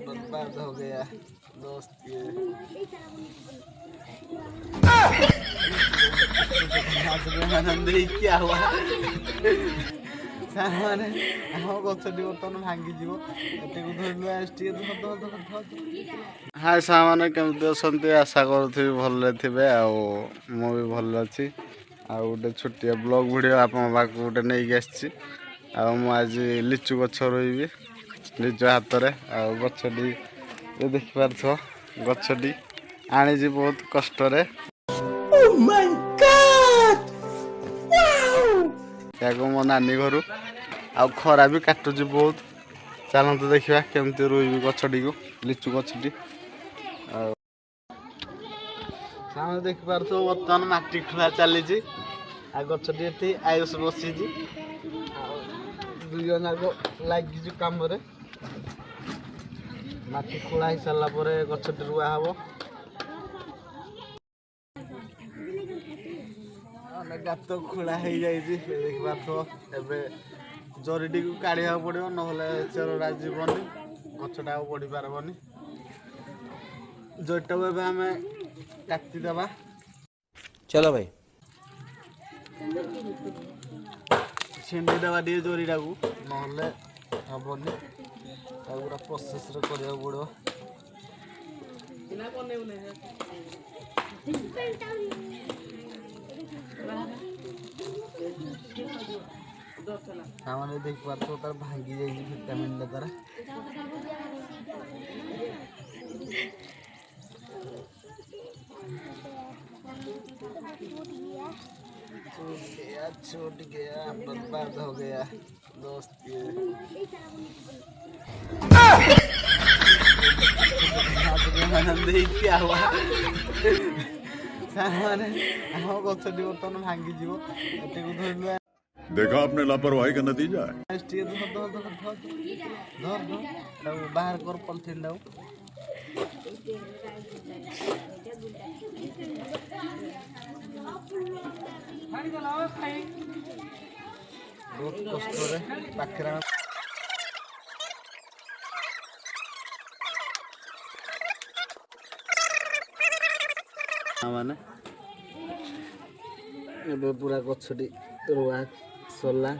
बर्बाद हो गया दोस्त ये। आनंद ही क्या हुआ सामान हम गछटी बर्तमान भांगी जीव एतेको धरलु आस्टी हाय सामान केमती असंती आशा करूथि भले थिबे आ मो भी भल अछि आ गोटे छोटिया ब्लॉग वीडियो आपन पाक गोटे नै आछि आ मु आज लिचु गछ रोइबी निज हाथ रे आ गछटी ये देख पारथो गछटी आनी जी बहुत कष्ट रे। ओह माय गॉड वाओ याको मो नानी घरु आ खरा भी काटु जी बहुत चलंत देखिबा केमती रोइबी गछटी को लिचु गछटी सामने देख पारथो वर्तमान माटी खुला चली जी आ गछटी एठी आयुष बसी जी दुई जना को लागी जी काम रे माटी खोला ही सारा पर गछटी रुआ हबो गात खोला हो जाए देख पारथो एबे जरीटी को काढ़ा पड़ो ना चेरा जीवन गछटा बढ़ी पारबनी जरीटा को आम काटिदेबा। चलो भाई छेंडी देवा टे जरीटा को ना हेनी पूरा प्रोसेस करा पड़ो सामने देख पारथो तार भांगी जाई विटामिन द्वारा छूट गया बर्बाद हो गया दोस्त ये। आनंद ही क्या हुआ सामान हम गछटी बर्तमान भांगी जीव एतेको धरलु देखा आपने लापरवाही का नतीजा है। धर बाहर कर पॉलिथिन डाउ बहुत कष्ट रे पाखरा माने एबे पूरा गछटी रुआ सोला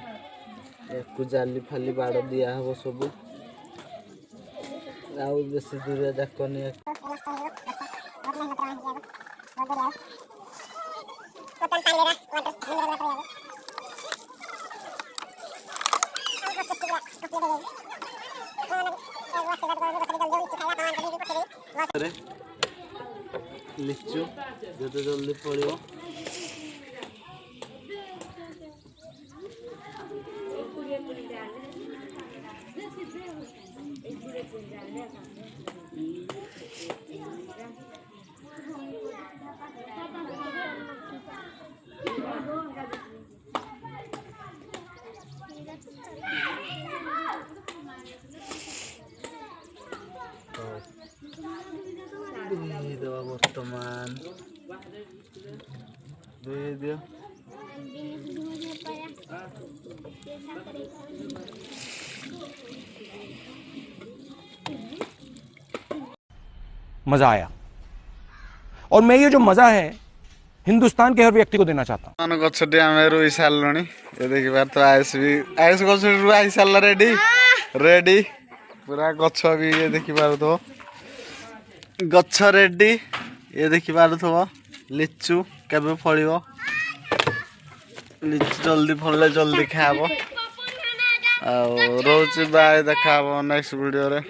या जाली फाली बाड़ दिया हम सब आउ बेसी दूरिया जाकनी लिचु जो जल्दी पड़ो दवा वर्तमान दे दियो मजा आया और मैं ये जो मजा है हिंदुस्तान के हर व्यक्ति को देना चाहता हूँ। गछटी आम रुई सारे ये देखी पार तो आयुष गछटी रुई सारा रेडी रेडी पूरा गछ भी ये देखी पार तो गछ रेडी ये देखी पार लिचु केबे फलिबो लिचु जल्दी फलले जल्दी खाबो आ रोज बाय देखा नेक्स्ट वीडियो रे।